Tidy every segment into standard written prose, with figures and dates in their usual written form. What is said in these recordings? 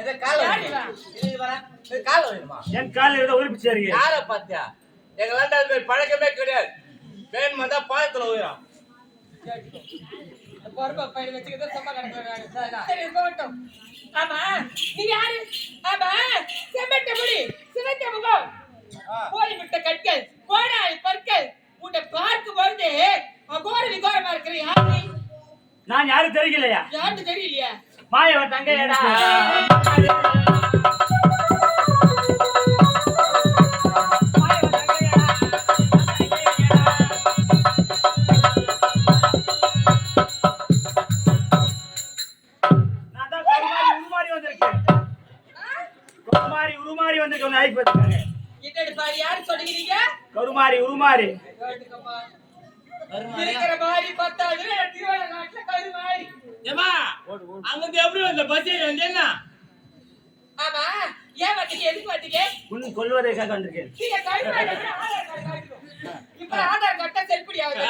என் கால உறுப்பிச்சு இருக்கு. யார பாத்தியா? எங்க வேண்டாம் பழக்கமே கிடையாது. பேன் வந்தா பாயத்துல உயிரும். பொறுப்பா பையன் வச்சுக்கிட்டு சும்மா கிடக்குறாங்க. சரி போகட்டும். ஆமா நீ யாரு? ஆமா செம்பட்ட முடி சிவந்த முகம் கோழி விட்ட கற்கள் கோடாலி பற்கள் உன்னை பார்க்கும் பொழுது அகோர விகோரமா இருக்கிற யாரு? நான் யாரும் தெரியலையா? யாருக்கு தெரியலையா? மாயவன் தங்கையடா. கருமாரி உருமாறி இருக்கிற மாதிரி பத்தாது திருவண்ண நாட்டுல கருமாரி. ஏமா அங்க எப்படி வந்த பஸ் ஏறி வந்தேன்னா? ஆமா ஏன் வந்தீங்க? எதுக்கு வந்தீங்க? உன் கொல்வதற்காக வந்திருக்கேன். நீங்க கருமாரி ஆதார் கார்டு இப்ப ஆதார் கார்டு செல்படி ஆகுது.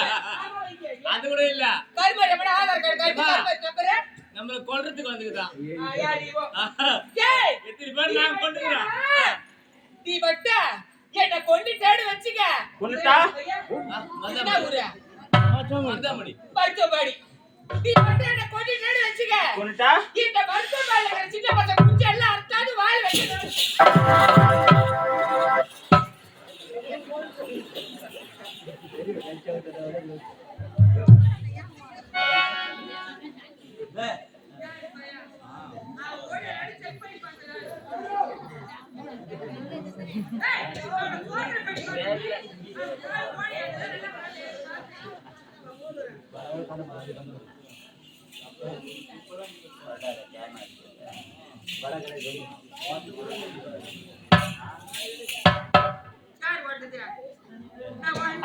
அது கூட இல்ல. கருமாரி எப்படி ஆதார் கார்டு நம்பர் நம்மள கொல்றதுக்கு வந்துக்குதான். யாரிவோ ஏய் எத்தனை பேர் நான் கொன்றுறேன். நீ வட்ட என்ன கொண்டு தேடு வச்சுக்க. கொன்னுட்டா என்ன ஊரு? மருதமடி. மருதமடி. நீ வட்ட என்ன கொண்டு தேடு வச்சுக்க. கொன்னுட்டா இந்த மருதமடில சின்ன பசங்க குச்சி எல்லாம் அறுத்தாது வாய் வைக்கணும்.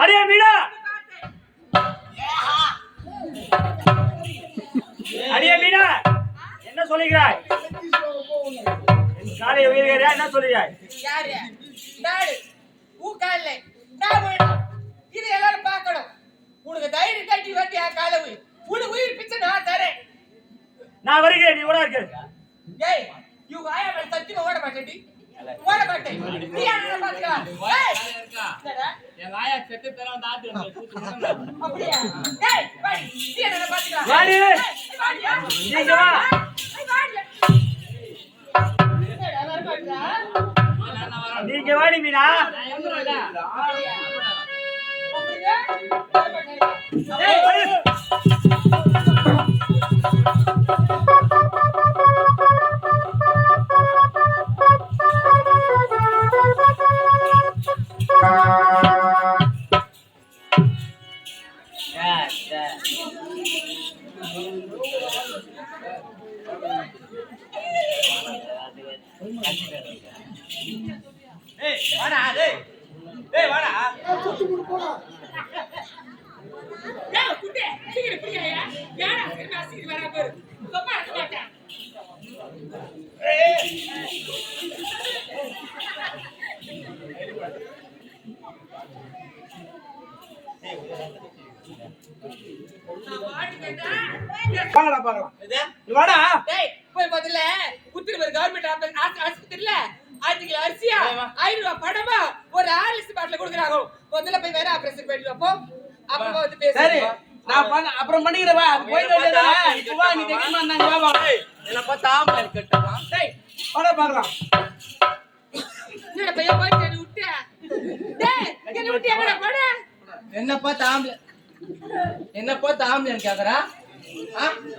அடே மீனா, அடே மீனா, என்ன சொல்லுகிறாய்? என் காலை உயிர்கிறா என்ன சொல்லுகிறாய்? யாரு? நாடு ஊகால்ல நான் வேணும். இது எல்லாரும் பார்க்கணும். உனக்கு தைரியம் கட்டி வந்து என் காலை உயிர் உனக்கு உயிர் பிச்சை நான் தரேன். நான் வருகிறேன், நீ ஓட இருக்கிற. ஏய் இவங்க ஆயா மேல சத்தியமா ஓட மாட்டேடி. ஓட மாட்டேன். நீ என்ன பாத்துக்கலாம்? ஏய் என்னடா எங்க ஆயா செத்து தர வந்து ஆத்து அப்படியே. ஏய் வாடி நீ என்ன பாத்துக்கலாம்? வாடி வாடியா நீங்க வா. வாடி என்னடா வர மாட்டா? நீங்க வாடி மீனா. ஏய் வாடா டேய். டேய் வாடா. ஏய் குட்டே சீக்கிரம் புடியா. யாரா சீக்கிரம் சீக்கிரம் வர பாரு. சும்மா இருக்க மாட்டேன். வாங்கடா பார்க்கலாம். நீ வாடா. டேய் போய் முதல்ல குத்திரவர் கவர்மெண்ட் ஆஸ்பத்திரியில 5 கிலோ அரிசியா 5 ரூபாய் பணமா ஒரு 6 லிட்டர் பாட்டில் கொடுக்குறாங்க. முதல்ல போய் வேற ஆபரேஷன் பண்ணிட்டு போ. அப்புறமா வந்து பேசு. சரி நான் பண்ண அப்புறம் பண்ணிக்கிறேன். வா போய் வரடா. இப்போ வா நீ தெரியுமா நாங்க வா வா. என்ன பார்த்தா ஆம்பளை கட்டமா? டேய் வாடா பார்க்கலாம். என்னடா பையன் போய் என்ன விட்டு. டேய் என்ன விட்டு எங்கடா போடா? என்ன பார்த்தா ஆம்பளை என்ன பார்த்தா ஆம்பளைன்னு கேக்குறா?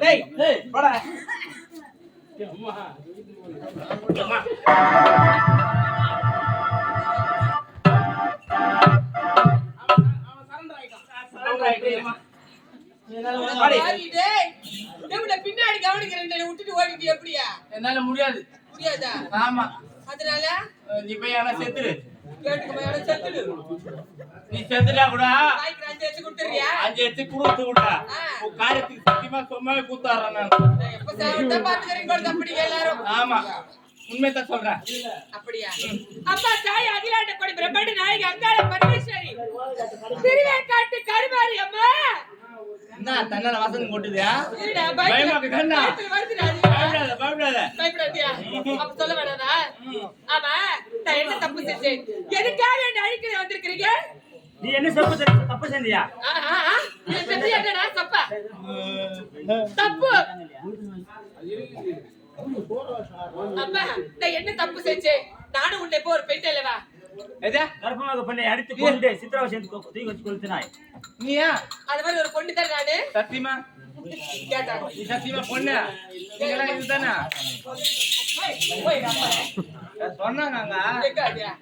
டேய் டேய் வாடா. அம்மா அம்மா பின்னாடி கவனிக்கிறேன் விட்டுட்டு ஓடிட்டு எப்படியா? என்னால முடியாது. முடியாதா? ஆமா. அதனால நீ போய் ஆனா செத்துரு. கேட்டுக்கு மேல செத்துடு. நீ செத்துடா கூட வாய்க்கு 5 எடுத்து கொடுத்துறியா? 5 எடுத்து கொடுத்து விடா. உன் காரியத்துக்கு சத்தியமா சும்மாவே கூத்தாடுறேன் நான். எப்ப சாவட்டா பாத்துக்கிறீங்க அப்படி எல்லாரும். ஆமா உண்மை தான் சொல்றேன். அப்படியா? அப்பா தாய் அகிலாண்ட கொடி பிரம்மண்ட நாயகி அங்காள பரமேஸ்வரி திருவேற்காட்டு கருமாரி அம்மா. என்ன தன்னால வாசனை கொட்டுதியா? இருடா பயமாக்கு கண்ணா. வருதுடா. பயப்படாத பயப்படாத. பயப்படாதியா? அப்ப சொல்ல வேணாதா? ஆமா, நான் என்ன தப்பு செஞ்சேன்? எதுக்காக என்ன அழிக்க வந்திருக்கிறீங்க? நீ என்ன தப்பு செஞ்சியா? இது செஞ்சது என்னடா தப்பா? தப்பு. அம்மா, நான் என்ன தப்பு செஞ்சேன்? நானும் உன்னை இப்போ ஒரு பெண் அல்லவா? எதா கர்ப்பமாக பெண்ணை அடித்து கொண்டு சித்திரவதை செய்து தூக்கி வச்சு கொளுத்தினாய். நீயா அது மாதிரி ஒரு பொண்ணு தான் நானு. சத்தியமா கேட்டாங்க. நீ சத்தியமா பொண்ணு நீங்களாம் இதுதானா போய் அம்மா சொன்னாங்க கேட்காதியா?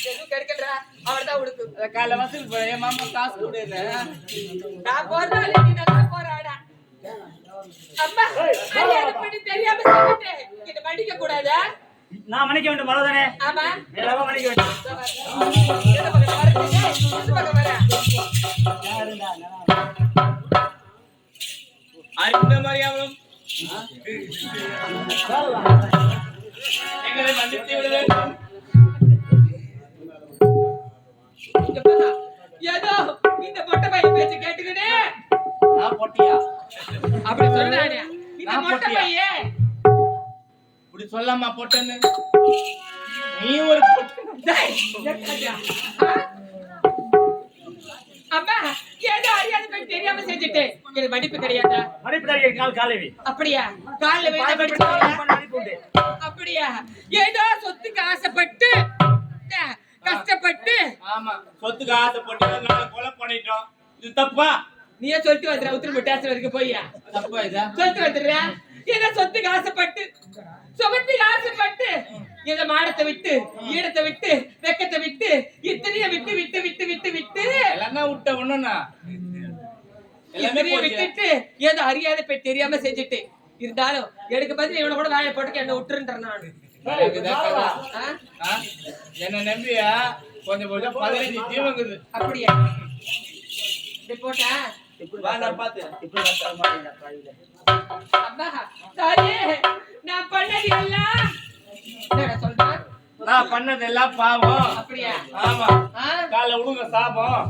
எதுவும் கிடைக்கலடா, அவர்தான் உடுக்கு. காலைல வசூல் போற என் மாமா காசு கொடுன்னு நான் போறதால நீ நல்லா போறாடா. அம்மா, அதை பண்ணி தெரியாம சொல்லிட்டேன். இதை மன்னிக்க கூடாதா? நான் மன்னிக்க வேண்டும் மலதானே? ஆமா, மேலாக மன்னிக்க வேண்டும். எந்த பக்கம் வரீங்க? எந்த பக்கம் வர? அறிந்த மாதிரியாவும் எங்களை மன்னித்து விட வேண்டும். இங்க பாரு, ஏதோ இந்த மொட்டை பையன் பேச்சு கேட்டுக்கினே நான் பொட்டியா அப்படி சொன்னானே. இந்த நான் மொட்டை போட்டியா? பையன் இப்படி சொல்லாமா பொட்டன்னு நீ ஒரு பொட்டு டேய், கேட்காதியா? அம்மா, ஏதோ அறியாத போய் தெரியாம செஞ்சுட்டேன். இது மன்னிப்பு கிடையாதா? மன்னிப்பு தருகிறேன். காலைவி அப்படியா? கால்ல வேணா படிச்சு அப்படியா? ஏதோ சொத்துக்கு ஆசைப்பட்டு கஷ்டப்பட்டு ஆமா சொத்துக்கு ஆசைப்பட்டு நாங்க கொலை பண்ணிட்டோம். இது தப்பா? நீயே சொல்லிட்டு வந்துடுற உத்தரவு டேஸ்ட் வரைக்கும் போய்யா தப்பா இதா சொல்லிட்டு வந்துடுற. ஏதோ சொத்துக்கு ஆசைப்பட்டு சுகத்துக்கு ஆசைப்பட்டு ஏதோ மாடத்தை விட்டு ஈடத்தை விட்டு வெக்கத்தை விட்டு இத்தனைய விட்டு விட்டு விட்டு விட்டு விட்டு எல்லாமே விட்ட ஒண்ணுண்ணா எல்லாமே இத்தனைய விட்டுட்டு ஏதோ அறியாத போய் தெரியாம செஞ்சுட்டு இருந்தாலும் எனக்கு பதில் இவனை கூட வேலையை போட்டு என்ன விட்டுருன்றேன் நான். என்ன நம்பியா கொஞ்சம் கொஞ்சம் 15 ஜீவங்குது. அப்படியா? போட்டா நான் பாத்து அம்மா, தாயே, நான் பண்ணது எல்லாம் என்னடா சொல்றேன்? நான் பண்ணதெல்லாம் பாவம். அப்படியா? ஆமா காலை விடுங்க சாபம்.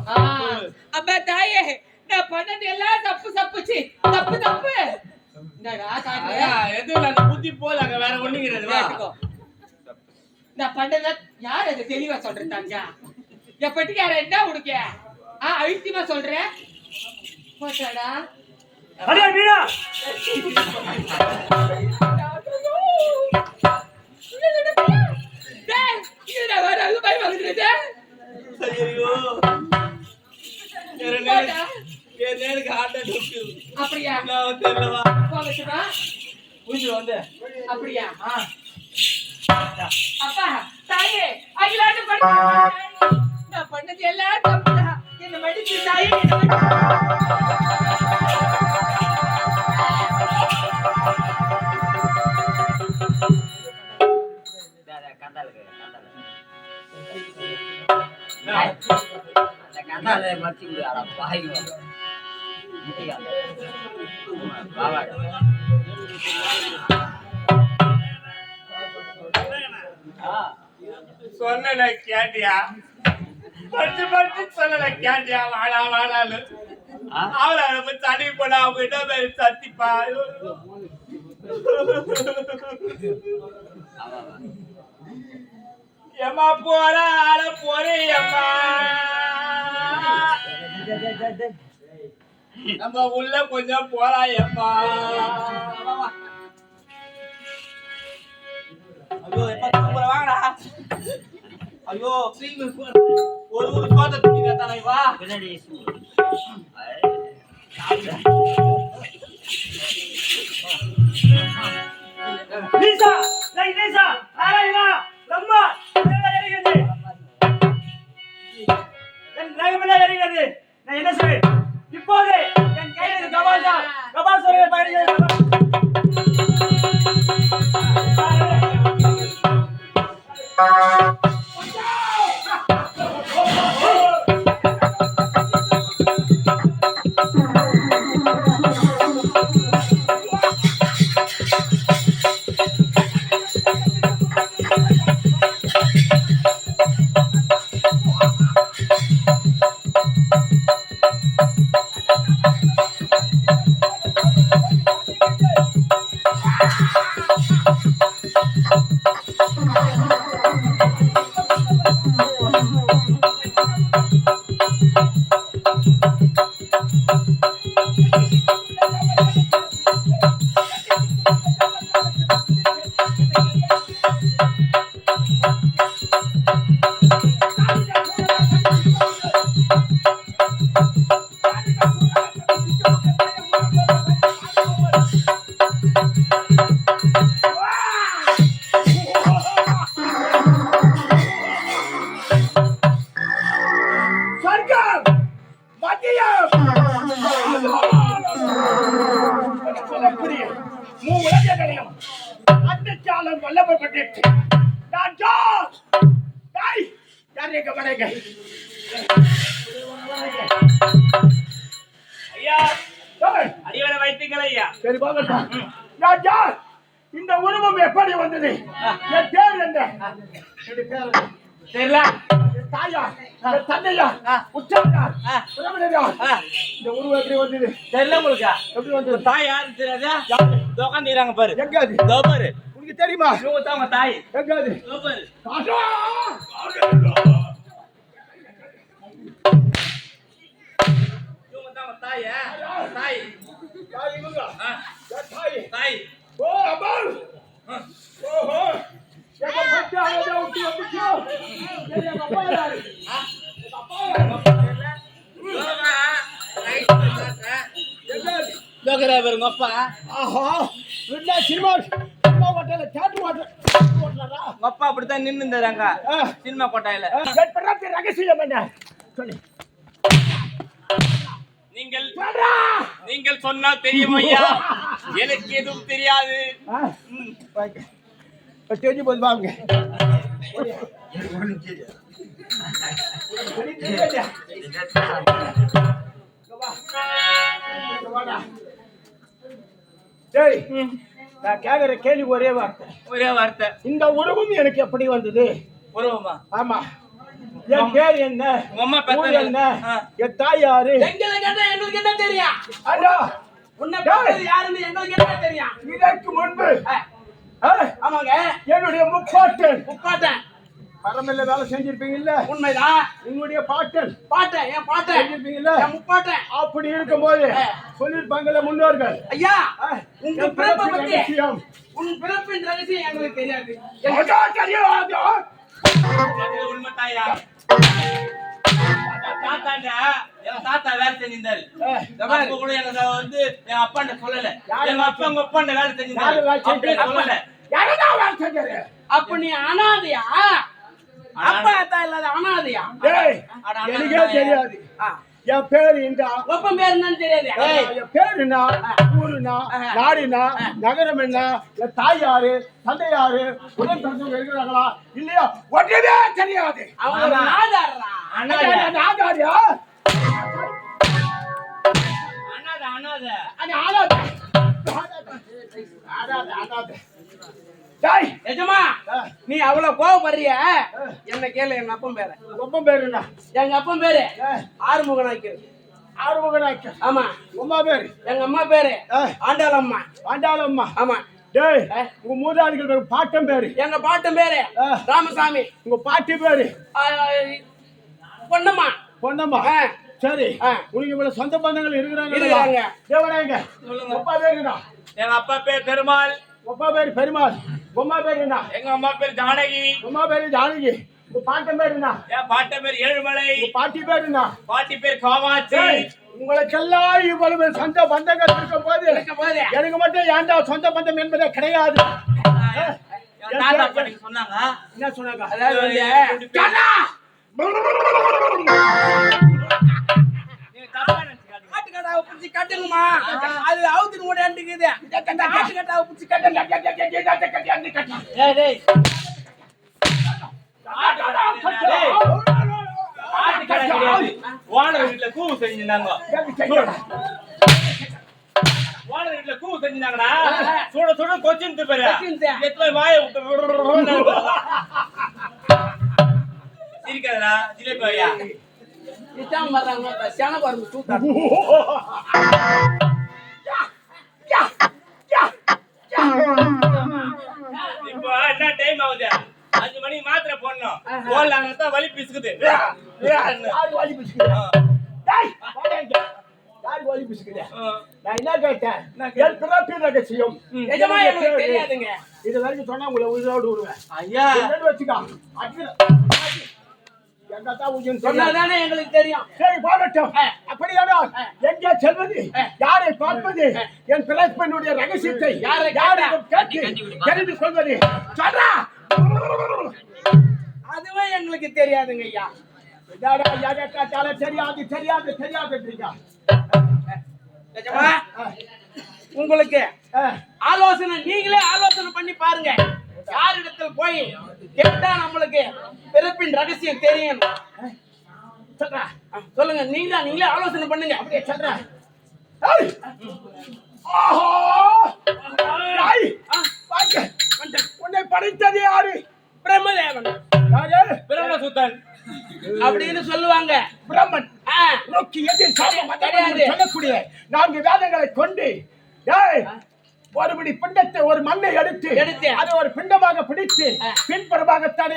அம்மா தாயே, நான் பண்ணது எல்லாம் தப்பு தப்புச்சு தப்பு தப்பு. என்னடா தாயே, எதுவும் அந்த புத்தி போல அங்க வேற ஒண்ணுங்கிறது கேட்டுக்கோ. நான் பண்ணத யார் அது தெளிவா சொல்றாங்க? எப்படிக்கு யார என்ன உடுக்க? அழுத்திமா சொல்றேன். போட்டாடா. அடே மீனா, டேய், இங்க வர அங்க போய் வந்துடுதே. ஐயோ போடா. நேருக்கு ஆட்ட டொக்கு அப்படியா? நான் தெரியலவா போகட்டுமா? புரிஞ்சு வந்து அப்படியா? அப்பா, தாயே, அகிலாண்டு பண்ண நான் பண்ணது எல்லாம் தப்புதான். என்ன மன்னிச்சு தாயே, என்ன சொன்ன கேட்டியா? படிச்சு படிச்சு சொன்ன கேட்டியா? வாழா வாழான்னு அவளை போய் தனி போட அவங்க என்ன பேரு சத்திப்பா. ஏமா போற ஆட போறேன் அம்மா. நம்ம உள்ள கொஞ்சம் போலாம் ஏம்மா. ஐயோ எப்ப வாங்கடா. ஐயோ ஒரு ஒரு கோத்த துணி தானே வா. நீசா, லை நீசா, நாராயணா, பிரம்மா, எரிகிறது. என் ரகமெல்லாம் எரிகிறது. நான் என்ன செய்வேன்? இப்போது என் கையில் கபால் தான். கபால் சொல்ல பயணிகள் மூலகங்களையும் அன்னைக்காலம் வல்லபப்பட்டு நான் ஜார் டேய் யாரே கபடங்க ஐயா டேய் அடிவரை வைத்தீங்களா ஐயா சரி பாக்கட்டா நான் ஜார் இந்த உருவம் எப்படி வந்தது என் பேர் என்ன என் பேர் தெரியல தாயா தந்தையா உச்சாரா பிரமணயா இந்த உருவம் எப்படி வந்தது தெரியல உங்களுக்கு எப்படி வந்தது தாய் யாரு தெரியாதா உட்காந்துறாங்க பாரு எங்க அது இதோ பாரு உனக்கு தெரியுமா இவங்க தான் உங்க தாய் எங்க அது இதோ பாரு தாசா இவங்க தான் உங்க தாய் தாய் யார் இவங்க தாய் தாய் ஓ அம்மாள் ஓஹோ எங்க பச்சை அழகா ஊட்டி வந்துச்சோ எங்க அப்பா யாரு எங்க அப்பா யாரு பாருங்க அப்பா ஆஹா இல்ல சினிமா ஹோட்டல்ல சாட்டு வாட்டர் ஓட்டலடா உங்க அப்பா அப்படித்தான் நின்னு இருந்தாங்க சினிமா கோட்டையில பெரிய ரகசியம் என்ன சொல்லு நீங்கள் சொன்னால் தெரியும் ஐயா எனக்கு எதுவும் தெரியாது தெரிஞ்சு போது வாங்க டேய் நான் கேக்குற கேள்வி ஒரே வார்த்தை இந்த உருவம் எனக்கு எப்படி வந்தது உருவமா ஆமா என் பேர் என்ன உங்க அம்மா ஊர் பெத்த என்ன என் தாய் யாரு எங்களை கேட்டா எங்களுக்கு என்ன தெரியும் அண்ணா உன்னை பார்த்தது யாருன்னு எங்களுக்கு என்ன தெரியும் இதற்கு முன்பு ஆமாங்க என்னுடைய முப்பாட்டன் முப்பாட்டன் பரமல்ல வேலை செஞ்சிருப்பீங்கல்ல உண்மைதான் உங்களுடைய பாட்டன் பாட்டன் என் பாட்டன் செஞ்சிருப்பீங்கல்ல என் முப்பாட்டன் அப்படி இருக்கும்போது சொல்லிருப்பாங்கல்ல முன்னோர்கள் ஐயா உங்க என் பிறப்பை பிறப்பின் பத்தி ரகசியம். உன் பிறப்பின் ரகசியம் எங்களுக்கு தெரியாது அடா, தெரியாது. உண்மை தாயா தாத்தாண்டா எங்க தாத்தா வேலை செஞ்சிருந்தாரு அப்ப கூட எனக்கு வந்து என் அப்பாண்ட சொல்லல எங்க அப்பா உங்க அப்பாண்ட வேலை யாரு செஞ்சிருந்தாரு வேலை அப்படியே செஞ்சாரு? சொல்லல யாருடா வேலை செஞ்சது? அப்ப நீ அனாதையா அப்பா அத்தா இல்லாத அனாதையா டேய், எனக்கே தெரியாது என் பேரு இந்த ஒப்பம் பேர் என்னன்னு தெரியாது என் பேரு என்ன ஊருனா நாடுனா நகரம் என்ன என் தாய் யாரு தந்தை யாரு உடன் பிறந்தவங்க இருக்கிறாங்களா இல்லையா ஒன்றுமே தெரியாது அவங்க ஒரு நாதாடுறா நாதாரியா அண்ணாத அது ஆனாது ஆனாது ஆனாது டேய் எஜமா நீ அவ்வளவு கோவப்படுறிய என்ன கேளு எங்க அப்பன் பேரு ரொம்ப பேரு என்ன எங்க அப்பன் பேரு ஆறுமுகனாக்கிறது ஆறுமுகனாக்க ஆமா உமா பேரு எங்க அம்மா பேரு ஆண்டாளம்மா ஆண்டாளம்மா ஆமா டேய் உங்க மூதாதிகள் பேரு பாட்டம் பேரு எங்க பாட்டன் பேரு ராமசாமி உங்க பாட்டி பேரு பொன்னம்மா பொன்னம்மா சரி உனக்கு இவ்வளவு சொந்த பந்தங்கள் இருக்கிறாங்க இருக்கிறாங்க. தேவனாங்க சொல்லுங்க. அப்பா பேரு என்ன எங்க அப்பா பேர் பெருமாள் அப்பா பேரு பெருமாள் உமா பேரு என்ன எங்க அம்மா பேர் ஜானகி உமா பேரு ஜானகி உங்க பாட்டம் பேரு என்ன என் பாட்ட பேர் ஏழுமலை உங்க பாட்டி பேரு என்ன பாட்டி பேர் காமாட்சி உங்களுக்கெல்லாம் இவ்வளவு சொந்த பந்தங்கள் இருக்கும் போது எனக்கு மட்டும் ஏன்டா சொந்த பந்தம் என்பதே கிடையாது என் தாத்தா பாட்டிக்கு சொன்னாங்க என்ன சொன்னாங்க அதாவது வந்து நீங்க தப்பா நினைச்சுக்காதீங்க. ஆட்டுக்கட்டாவை பிடிச்சி கட்டுங்கம்மா அது அவுத்துட்டு ஓடாண்டுக்குது இந்த ஆட்டுக்கட்டாவை பிடிச்சி கட்டுங்க டேய், டேய். டேய், ஆட்டுக்கடை கிடையாது. ஓனர் வீட்டுல கூவு செஞ்சிருந்தாங்க ஓனர் வீட்டுல கூவு செஞ்சிருந்தாங்கடா சுட சுட கொச்சின் பேரு எத்தனை வாய விட்டு சிரிக்காதடா ஜிலேபி ஐயா நிச்சாம வர்றாங்க சேன பாருங்க சூத்தா இப்போ என்ன டைம் ஆகுது 5 மணிக்கு மாத்திரை போடணும் போடலாம் வலி பிசுக்குது யாரு வாலி பிசுக்குது டேய் வாடங்க யாரு வாலி பிசுக்குது நான் என்ன கேட்டேன் என் பிறப்பின் ரகசியம் நிஜமா எனக்கு தெரியாதுங்க இது வரைக்கும் சொன்னா உங்களை உயிரோடு விடுவேன் ஐயா என்னன்னு வச்சுக்கோ எங்க தான் உயிர் சொன்னாதானே எங்களுக்கு தெரியும் சரி போகட்டும் அப்படியானால் எங்கே செல்வது யாரை பார்ப்பது என் பிறப்பினுடைய ரகசியத்தை யாரிடம் கேட்டு தெரிந்து கொள்வது சொல்றா அதுவே எங்களுக்கு தெரியாதுங்க ஐயா தெரியாது தெரியாது தெரியாது நிஜமா உங்களுக்கு ஆ, ஆலோசனை நீங்களே ஆலோசனை பண்ணி பாருங்க. யாரிடத்தில் போய் கேட்டா நம்மளுக்கு பிறப்பின் ரகசியம் தெரியும். சொல்றா. சொல்லுங்க, நீங்களே ஆலோசனை பண்ணுங்க. அப்படியே சொல்றா. ஏய்! ஆஹா! ஏய்! வாங்க. உன்னை படைத்தது யாரு? பிரம்மதேவன் யாரு? பிரம்மசுத்தன் அப்படின்னு சொல்லுவாங்க. பிரம்மன். ஆ, நோக்கி எதிர் சாபம் கிடையாது. மதம் சொல்லக்கூடிய 4 வேதங்களை கொண்டு ஏய், ஒருபடி பிண்டத்தை ஒரு மண்ணை எடுத்து அதை ஒரு பிண்டமாக பிடித்து பின்புறமாகத்தானே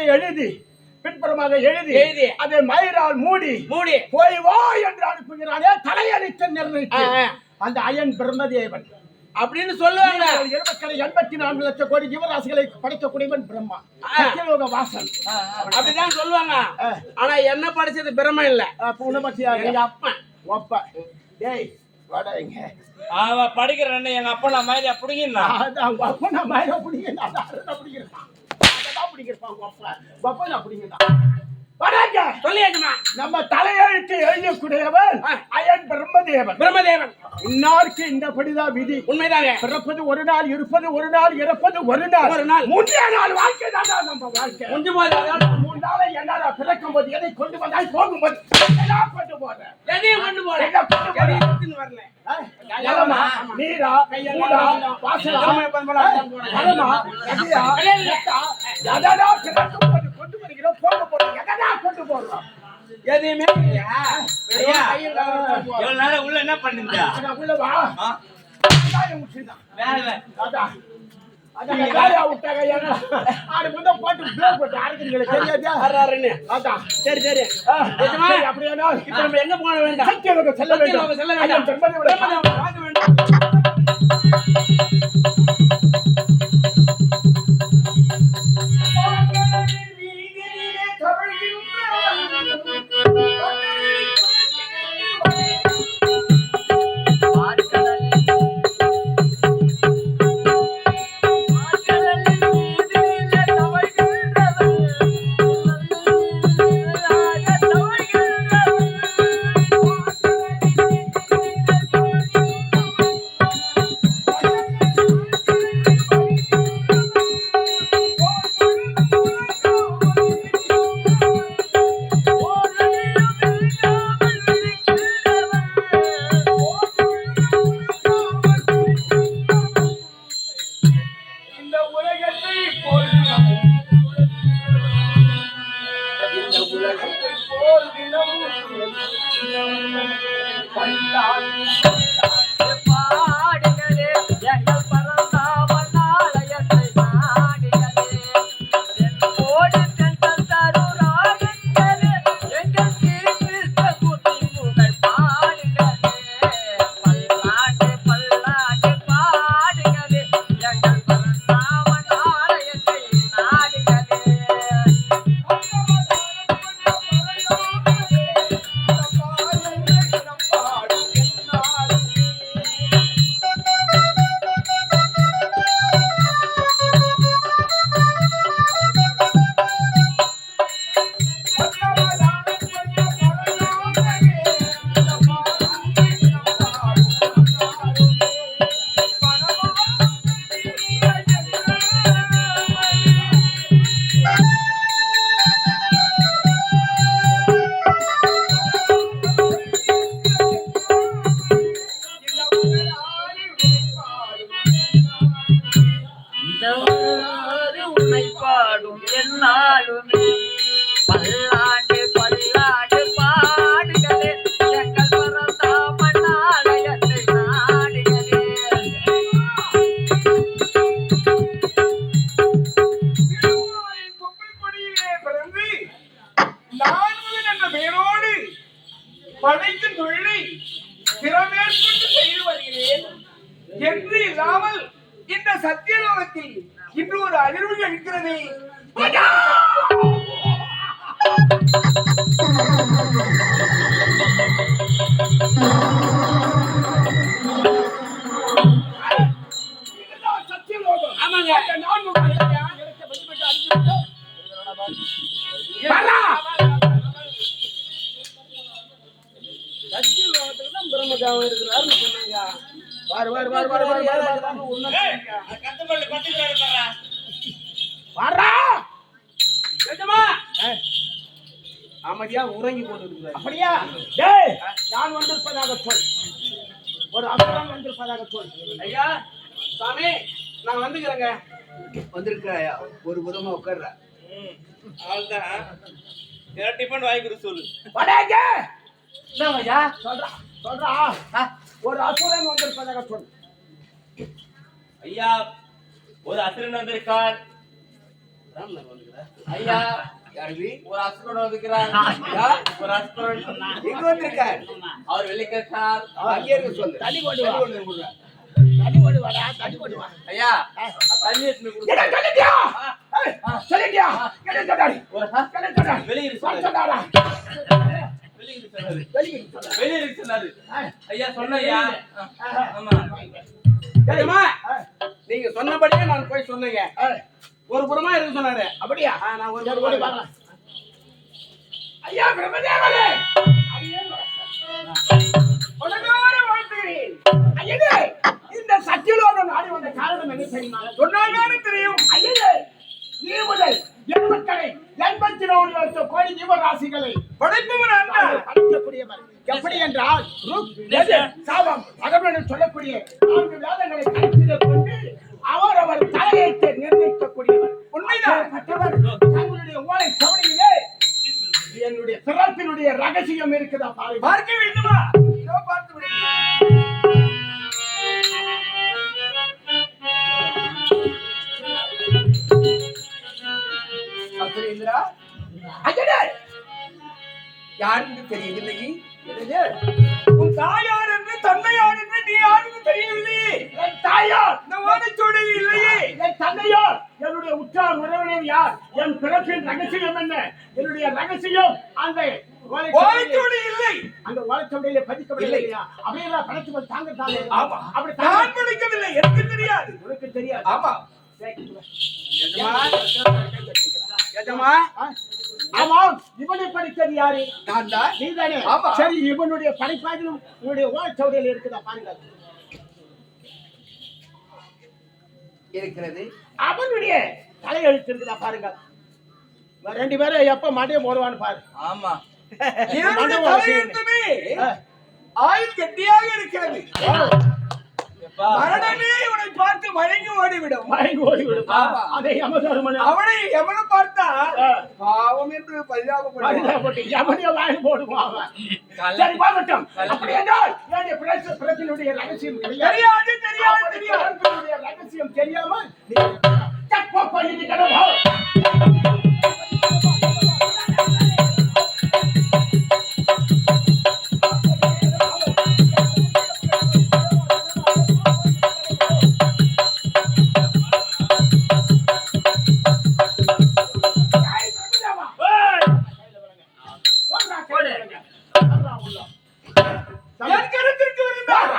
பின்புறமாக எழுதி அதை மயிரால் மூடி போய் வா என்று அனுப்புகிறானே, தலையடித்து நிர்ணயித்து அந்த அயன் பிரம்மதேவன் அப்படின்னு சொல்லுவாங்க. 84 லட்சம் கோடி ஜீவராசிகளை படைக்கக்கூடியவன் பிரம்மா, சத்தியலோக வாசன். அப்படிதான் சொல்லுவாங்க. ஆனா என்ன படிச்சது பிரம்ம இல்ல. எங்க அப்பா டேய் வாடா இங்க. அவ படிக்கிறேன்னு எங்க அப்பா நான் மயில பிடிங்கண்ணா. அதான் உங்க அப்பா நான் மயில பிடிக்கிறேன். அதான் பிடிக்கிறேன். அதான் பிடிக்கிறேன். உங்க அப்பா நான் பிடிக்கிறேன். வராங்க. சொல்லியாச்சுமா. நம்ம தலையெழுத்து எழுதக்கூடியவன் அயன் பிரம்மதேவன். இன்னாருக்கு இந்தபடிதான் விதி. உண்மைதாங்க. பிறப்பது ஒரு நாள், இருப்பது ஒரு நாள், இறப்பது ஒரு நாள். முந்தைய நாள் வாழ்க்கை தான் நம்ம வாழ்க்கை. கொஞ்சம் போது 3 நாளை என்னால பிறக்கும் போது எதை கொண்டு வந்தாய், போகும்போது எல்லாம் கொண்டு போறேன். எதையும் கொண்டு போறேன். என்ன கொண்டு போறேன்? வரல. ஜலமா, நீரா, ஊடா, வாசலா, பழமா, நதியா, ரத்தா, எதனா பிறக்கும் போது கொண்டு வருகிறோம், போக போறோம். எதனா கொண்டு போறோம். எதையுமே ஐயா, இவ்வளவு நேரம் உள்ள என்ன பண்ணீங்க? அதான் உள்ள வா. அதான் முடிச்சுதான். வேலை அதான் வேலையா விட்டாங்க. ஏன்னா ஆடு முன்ன போட்டு பிரேக் போட்டு அரைக்கிறீங்களே, தெரியாதா? வர்றாருன்னு. அதான் சரி சரி, அப்படியானா இப்ப நம்ம எங்க போக வேண்டாம். சத்தியலோகம் செல்ல வேண்டும். செல்ல வேண்டாம். பிரம்மதேவனை பார்க்க வேண்டும். உன்னை பாடும் என்னாலுமே பல்லாண்டு பல்லாண்டு பாடுகளே எங்கள் பரந்தாமன் ஆலயத்தை நாடுகளே. கொடியிலே பிறந்து நான்முகன் என்ற பெயரோடு படைக்கும் தொழிலை திறமேற்கொண்டு செய்து வருகிறேன் என்று இல்லாமல் இந்த சத்தியலோகத்தில் இன்று ஒரு அதிர்வு இருக்கிறது. சத்தியலோகம். ஆமாங்க. பாரு பாரு பாரு பாரு பாரு கத்துமல்லு பத்திக்கிறாரு பாரா. வாடா. எஜமா அமைதியா உறங்கி கொண்டு இருக்கிறார். அப்படியா? டேய், நான் வந்திருப்பதாக சொல். ஒரு அசுரன் வந்திருப்பதாக சொல். ஐயா சாமி நான் வந்துக்கிறேங்க. வந்திருக்காயா ஒரு புதமா உட்கார்ற அவள்தான் ஏதாவது டிஃபன் வாங்கி கொடு சொல்லு. வடேங்க. என்ன ஐயா சொல்றா. சொல்றா. ஒரு அசுரன் வந்திருப்பதாக சொல். ஐயா ஒரு அசுரன் வந்திருக்கார். ஐயா யாருவி ஒரு அசுரன் வந்திருக்கிறார். ஒரு அசுரன் எங்க வந்திருக்கார் அவர் வெளிக்கிறார். அங்கே இருக்க சொல்லு தண்ணி கொண்டு வா. கொண்டு வந்து கொடுறேன். தண்ணி கொண்டு வாடா. தண்ணி கொண்டு வா. ஐயா தண்ணி எடுத்து கொடு. என்ன சொல்லிட்டியா? சொல்லிட்டியா? என்ன சொன்னாடி? ஒரு என்ன சொன்னாடி? வெளியிரு சொன்னாடா. வெளியிரு சொன்னாரு. வெளியே சொன்னா. வெளியிரு சொன்னாரு. ஐயா சொன்னையா? ஆமா. எஜமா நீங்க சொன்னபடியே நான் போய் சொன்னேங்க. ஒரு புறமா இருக்க சொன்னாரு. அப்படியா? நான் ஒரு சரி, புறமா ஓடி வாங்க. ஐயா பிரம்மதேவரே, உலகார வாழ்த்துகிறேன். ஐயனே, இந்த சத்தியலோகம் நாடி வந்த காரணம் என்ன தெரியுமா? சொன்னால்தானே தெரியும். ஐயனே, நீ முதல் என் மக்களை 84 லட்சம் கோடி ஜீவராசிகளை படைத்தவர் என்றால் படைக்கக்கூடியவர். எப்படி என்றால் ருக், யஜுர், சாமம், அகமேனு சொல்லக்கூடிய 4 வேதங்களை கையில் கொண்டு அவர் தலையைத்து நிர்ணயிக்கக்கூடியவர். உண்மைதான். தங்களுடைய ஓலை சவடியிலே என்னுடைய சிறப்பினுடைய ரகசியம் இருக்குதா பாருங்க. பார்க்க வேண்டுமா? இதோ பார்த்து விடுங்க. அசுரேந்திரா ஐயனே, யாருக்கு தெரியவில்லை என்னது? உன் தாயார் என்று தந்தையார் என்று நீ யாருக்கு தெரியவில்லை என் தாயார் இந்த ஓலைச்சுவடியில் இல்லையே என் தந்தையார் என்னுடைய உற்றார் உறவினர் யார்? என் பிறப்பின் ரகசியம் என்ன? என்னுடைய ரகசியம் அந்த ஓலைச்சுவடி இல்லை அந்த ஓலைச்சுவடியிலே பதிக்கப்படவில்லையா? அப்படியெல்லாம் படைச்சு தாங்க தாங்க. ஆமா அப்படி நான் படிக்கவில்லை எனக்கு தெரியாது உனக்கு தெரியாது. ஆமா எஜமா ஆமாம், இவனை படித்தது யாரு? நான் தான் நீதானே? ஆமா. சரி, இவனுடைய படைப்பாகிலும் இவனுடைய ஓலைச்சுவடியில் இருக்குதா பாருங்க. இருக்கிறது அவனுடைய தலையெழுத்து இருக்குதா பாருங்க. இவன் 2 பேரும் எப்ப மண்டையை போடுவான்னு பாரு. ஆமா. என்னுடைய தலையெழுத்துமே ஆயுள் கெட்டியாக இருக்கிறது மரணமே இவனை பார்த்து மயங்கி ஓடிவிடும் மயங்கி ஓடிவிடும். ஆமா. அதை யமதர்மன் அவனை எவனை பார்த்தா பாவம் என்று பரிதாபப்படுவான் பரிதாபப்பட்டு யமனைய வாங்கி போடுவான் அவன். சரி, போகட்டும். அப்படி என்றால் என்னுடைய பிரச்சனையுடைய ரகசியம் தெரியாது தெரியாது தெரியாது பிரச்சனையுடைய ரகசியம் தெரியாமல் நீ தப்பா பண்ணிட்டு கிடப்பா. என் கருத்திற்கு இருந்தார்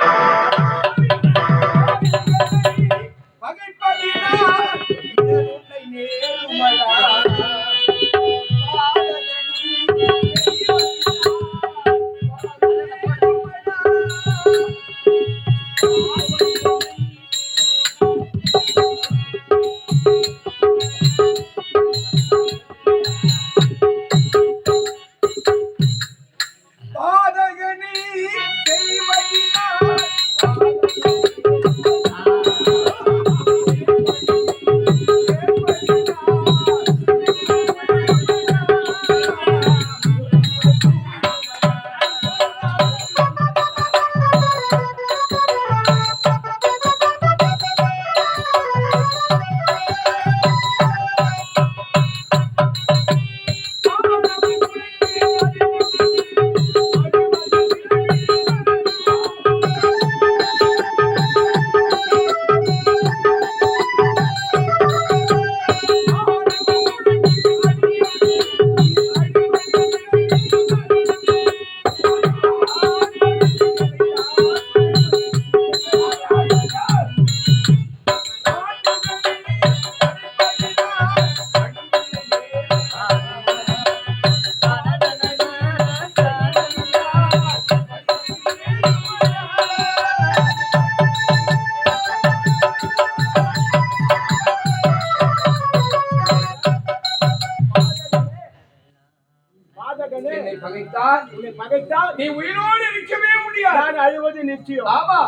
மகைத்தால் நீ உயிரோடு இருக்கவே முடியாது. நான் அழுவது நிச்சயம். ஆமா,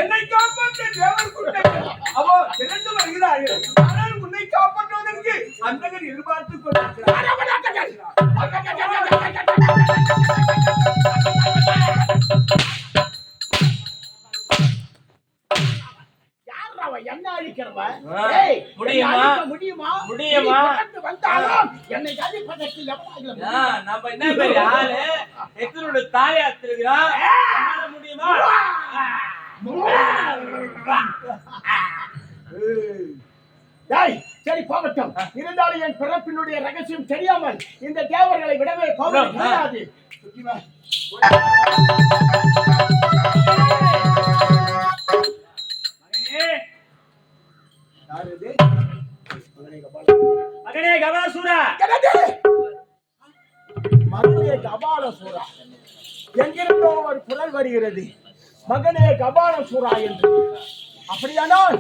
என்னை காப்பாற்ற தேவர் கூட்டங்கள் அவோ திரண்டு வருகிறார்கள். ஆனால் உன்னை காப்பாற்றுவதற்கு அந்தகர் எதிர்பார்த்துக் கொண்டிருக்கிறார். யார் அவன்? என்ன அழிக்கிறவன்? ஆ, ஏய், முடியுமா? என்னை அழிக்க முடியுமா? முடியுமா? நீ பிறந்து வந்தாலும் என்னை அழிப்பதற்கு எவனாலும் நம்ம என்ன பெரிய ஆளு எத்தனோட தாயா திருக்கிறோம் முடியுமா? டேய், சரி போகட்டும். இருந்தாலும் என் பிறப்பினுடைய ரகசியம் தெரியாமல் இந்த தேவர்களை விடவே போக முடியாது. சுத்தி வா. யார் இது? மகனே கபாசூரா. என்னது? மகனே கபாலசூரா. எங்கிருந்தோ ஒரு குரல் வருகிறது, மகனே கபாலசூரா என்று. அப்படியானால்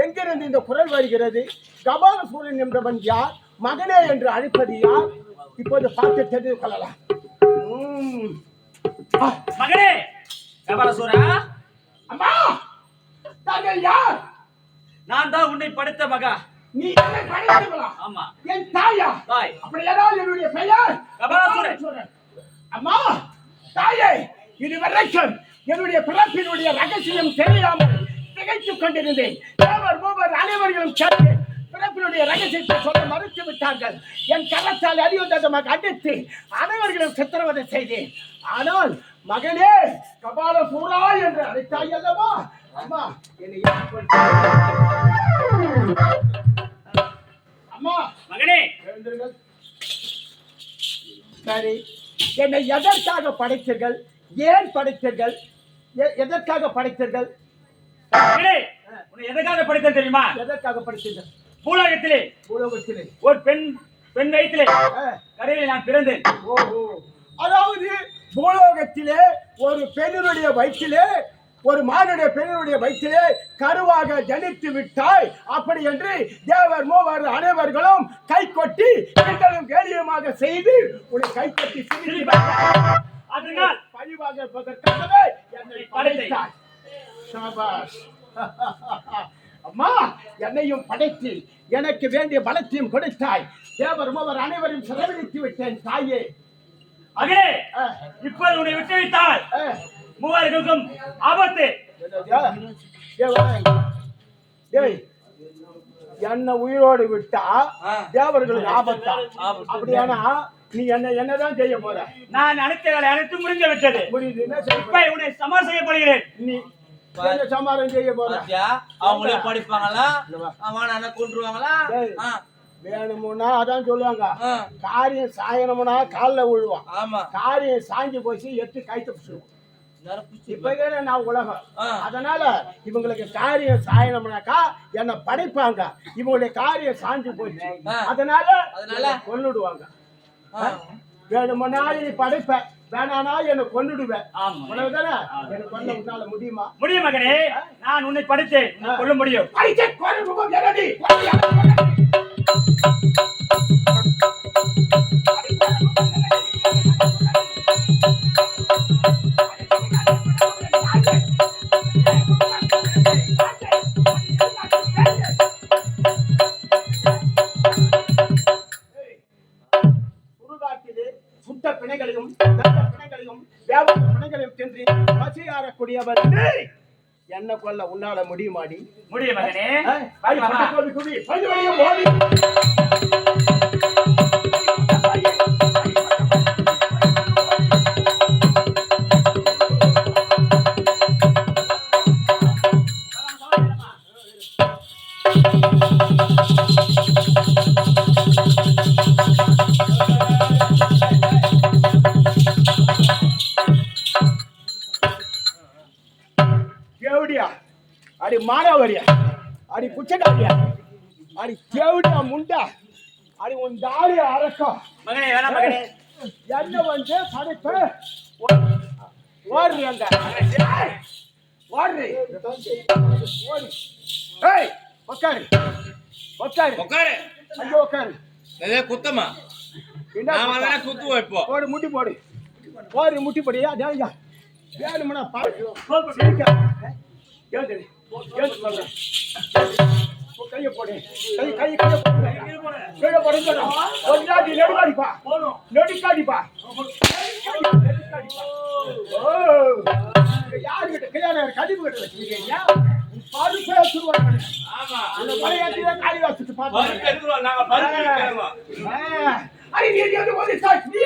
எங்கிருந்து இந்த குரல் வருகிறது? கபாலசூரன் என்றவன் யார்? மகனே என்று அழைப்பது யார்? இப்போது பார்த்து தெரிந்து கொள்ளலாம். மகனே கபாலசூரா. அம்மா, தாங்கள் யார்? நான் தான் உன்னை படைத்த மகா. நீ என்னை படைத்தவளா? ஆமா, என் தாயா? தாய். அப்படியானால் என்னுடைய பெயர் கபாலசூரன். அம்மா, தாயே, இதுவரைக்கும் என்னுடைய பிறப்பினுடைய ரகசியம் தெரியாமல் திகைத்துக் கொண்டிருந்தேன். தேவர் மூவர் அனைவர்களும் சேர்ந்து பிறப்பினுடைய ரகசியத்தை சொல்ல மறுத்து விட்டார்கள். என் கரத்தால் அறிவுந்தமாக அடித்து அனைவர்களும் சித்திரவதை செய்தேன். ஆனால் மகனே கபாலசூரா என்று அழைத்தாய் அல்லவா? அம்மா, என்னை அம்மா, மகனே எழுந்திருங்கள். சரி, என்னை எதற்காக படைத்தீர்கள்? ஏன் படைத்தீர்கள்? எதற்காக படைத்தீர்கள்? மகனே உன்னை எதற்காக படைத்தேன் தெரியுமா? எதற்காக படைத்தீர்கள்? பூலோகத்திலே பூலோகத்திலே ஒரு பெண் வயிற்றிலே கரையிலே நான் பிறந்தேன். ஓஹோ, அதாவது பூலோகத்திலே ஒரு பெண்ணுடைய வயிற்றிலே, ஒரு மானுடைய பெண்ணுடைய வயிற்றிலே கருவாக ஜனித்து விட்டாய். அப்படி என்று தேவர் மூவர் அனைவர்களும் கை கொட்டி கிண்டலும் கேலியுமாக செய்து உன்னை கை கொட்டி அதனால் பழிவாக இருப்பதற்காகவே என்னை படைத்தாய். சாபாஷ். அம்மா, என்னையும் படைத்து எனக்கு வேண்டிய பலத்தையும் கொடுத்தாய். தேவர் மூவர் அனைவரும் செலவழித்து விட்டேன் தாயே. மகனே இப்போது உன்னை விட்டு வைத்தால் மூவர்களுக்கும் ஆபத்து. என்ன உயிரோடு விட்டா தேவர்களுக்கு ஆபத்தா? அப்படியானா நீ என்னதான் செய்ய போற? நான் அனைத்து வேலை அனைத்து முடிஞ்சு விட்டது. முடியுது, என்ன செய்ய இப்ப உன்னை சமாளம் செய்யப்படுகிறேன். நீ என்ன சமாதானம் செய்ய போற? அவங்களே படிப்பாங்களா? அவன கொன்றுவாங்களா? வேணுமுன்னா அதான் சொல்லுவாங்க, காரியம் சாயணும்னா காலில் விழுவான். ஆமா, காரியம் சாஞ்சி போச்சு எட்டு கைத்து பிடிச்சிருவோம். இப்ப நான் உலகம். அதனால இவங்களுக்கு காரியம் சாயணும்னாக்கா என்ன படைப்பாங்க. இவங்களுடைய காரியம் சாஞ்சு போச்சு, அதனால கொன்னுடுவாங்க. வேணுமுன்னா நீ படைப்ப, வேணானா என்ன கொன்னுடுவேன். அவ்வளவுதானே? என்ன கொல்ல உன்னால முடியுமா? முடியும் மகனே, நான் உன்னை படைத்தேன், கொல்ல முடியும். சுடுகாட்டிலே சுட்ட பிணைகளையும் பிணைகளையும் வியாபார பிணைகளையும் தின்றி பசியாறக்கூடியவர் என்ன கொல்ல உன்னால முடியுமாடி? முடியும் மகனே. கேவடியா, அடி மானாவரியா, அடி குச்சக்காரியா, அடி கேவடியா முண்டா, அடி உன் தாடிய அரக்கம் மகனே. வேணாம் மகனே, என்ன வந்து படைப்பு ஓடுறி அங்க ஓடுறி. ஏய், உட்காரு உட்காரு உட்காரு. அங்க உட்காரு. குத்தமா என்ன குத்துவோம் இப்போ. போடு, முட்டி போடு. போரு முட்டி படியா ஜாலியா வேணும்னா பாரு எழுது சொல்றேன் கையை போடு கை கீழே போடு நெடுக்காடிப்பா நெடுக்காடிப்பா ஓ யாருக்கிட்ட கல்யாணம் கழிவு கிட்ட வச்சிருக்கீங்க பாடு பேர் சொல்லுவாங்க இந்த மலையாட்டில காலி வாசிட்டு பாத்து நாங்க பருப்பு எடுக்கிறோம். ஐ நீ வந்து ஒரு சாட்சி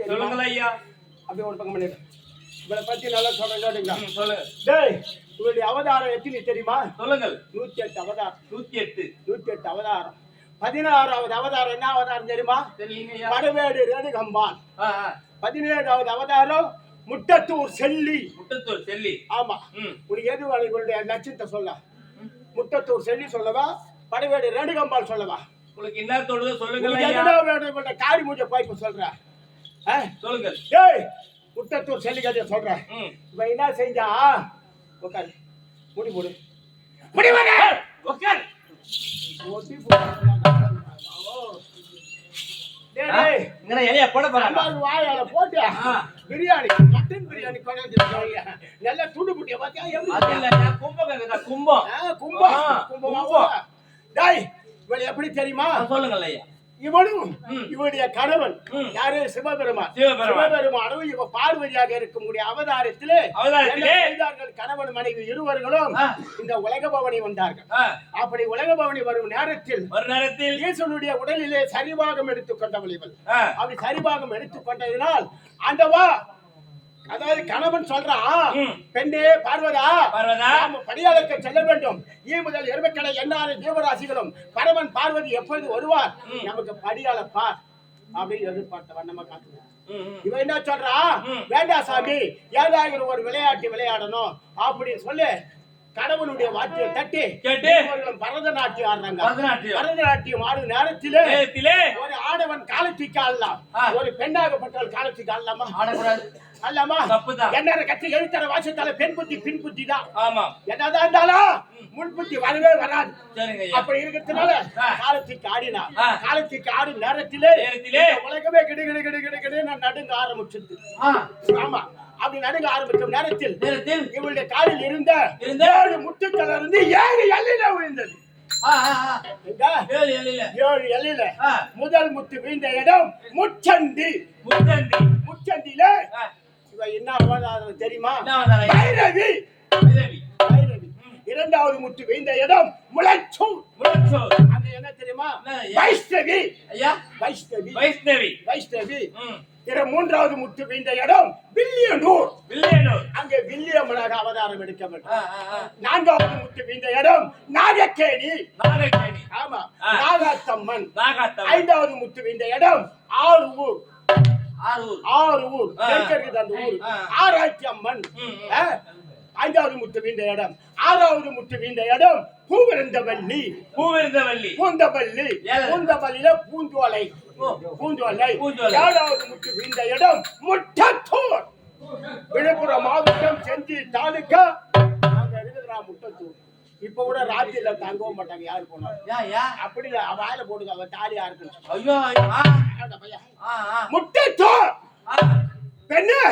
சொல்லுங்களா ஐயா. அப்படியே ஒரு பக்கம் பண்ணிடு. இவளை பத்தி நல்லா சொல்றேன் கேட்டுங்களா? சொல்லுங்க. டேய் இவளுடைய அவதாரம் எத்தனை தெரியுமா? சொல்லுங்கள். 108 அவதாரம். 108 அவதாரம். 16வது அவதாரம் என்ன அவதாரம் தெரியுமா? தெரியலங்க ஐயா. படவேடு ரேணுகம்பாள். 17வது அவதாரம் முட்டத்தூர் செல்லி. முட்டத்தூர் செல்லி. ஆமா. உனக்கு எது இவளுடைய நட்சத்திரத்தை சொல்ல? முட்டத்தூர் செல்லி சொல்லவா? படவேடு ரேணுகம்பாள் சொல்லவா? உங்களுக்கு என்ன தோணுதோ சொல்லுங்க ஐயா. எதுனா வேணும் இவளுடைய காரி மூஞ்ச போய் இப்ப சொல்றேன். சொல்லுங்கள். டேய் முட்டத்தூர் செல்லி கதையை சொல்றேன். இவ என்ன செஞ்சா? உட்காரு. முடி போடு. முடி போடு. உட்கார். முடி போடு. டேய் இங்கன எலிய போட போறாங்க. நம்ம வாயால போட்டு பிரியாணி மட்டன் பிரியாணி கொண்டாந்து நல்ல துண்டு புட்டிய பாத்தியா எப்படி? அது இல்ல கும்பகங்க கும்பம். கும்பம். டேய் இவளை எப்படி தெரியுமா? சொல்லுங்க ஐயா. இவனும் இவனுடைய கணவன் யாரு? சிவபெருமான். சிவபெருமானும் இவ பார்வதியாக இருக்கக்கூடிய அவதாரத்திலே கணவன் மனைவி இருவர்களும் இந்த உலக பவனி வந்தார்கள். அப்படி உலக பவனி வரும் நேரத்தில் ஈசனுடைய உடலிலே சரிபாகம் எடுத்துக் கொண்டவள் இவள். அப்படி சரிபாகம் எடுத்துக் கொண்டதினால் ஆண்டவா, அதாவது கணவன் சொல்றான், பெண்ணே பார்வதா நாம படியாளருக்கு செல்ல வேண்டும். முதல் எருமைக்கடை என்னாறு ஜீவராசிகளும் பரமன் பார்வதி எப்பொழுது வருவார், நமக்கு படியாள பார் அப்படின்னு எதிர்பார்த்தவன் நம்ம காத்துவோம். இவன் என்ன சொல்றான்? வேண்டாம் சாமி, ஏதாவது ஒரு விளையாட்டு விளையாடணும் அப்படின்னு சொல்லி கடவுளுடைய வார்த்தையை தட்டி பரதநாட்டியம் ஆடுறாங்க. பரதநாட்டியம் ஆடும் நேரத்திலே ஒரு ஆடவன் காலத்திற்கு ஆடலாம், ஒரு பெண்ணாகப்பட்டவள் காலத்திற்கு ஆடலாமா? ஆடக்கூடாது. அல்லமா என்ன கட்சி எழுத்தர வாசத்தால பெண் புத்தி பின் புத்தி தான். என்னதான் இருந்தாலும் முன் புத்தி வரவே வராது. அப்படி இருக்கிறதுனால காலத்துக்கு ஆடினா காலத்துக்கு ஆடும் நேரத்திலே உலகமே கிடு கிடு கிடு கிடு கிடு நடுங்க ஆரம்பிச்சிருக்கு. ஆமா, அப்படி நடுங்க ஆரம்பிக்கும் நேரத்தில் இவளுடைய காலில் இருந்த 7 முட்டுக்கள் இருந்து 7 எல்லையில விழுந்தது. 7 எல்லையில முதல் முத்து வீழ்ந்த இடம் முச்சந்தி. முச்சந்தியில என்ன அவதாரம் தெரியுமா? பைரவி. இரண்டாவது முத்து வீழ்ந்த இடம் முளைச்சூர். அந்த என்ன தெரியுமா? வைஷ்ணவி. மூன்றாவது முத்து வீழ்ந்த இடம் வில்லியனூர். அங்கே வில்லியம்மனாக அவதாரம் எடுக்கப்பட்டது. 4வது முத்து வீழ்ந்த இடம் நாகக்கேணி. ஆமா, நாகாத்தம்மன். 5வது முத்து வீழ்ந்த இடம் ஆரூர். ஆராய்ச்சி அம்மன். 5வது முத்து வீழ்ந்த இடம். 6வது முத்து வீழ்ந்த இடம் பூவிருந்தவல்லி. பூந்தவல்லியில பூந்தோலை. 7வது முத்து வீழ்ந்த இடம் முட்டத்தூர். விழுப்புரம் மாவட்டம் செஞ்சி தாலுகா முட்டத்தூர். இப்ப கூட ராத்திரில தங்கவும் மாட்டாங்க யாரு போனாலும். அப்படி வாயில போடுங்க, அவ தாலி யாருக்கு. முட்டத்தூர் பெண்ணு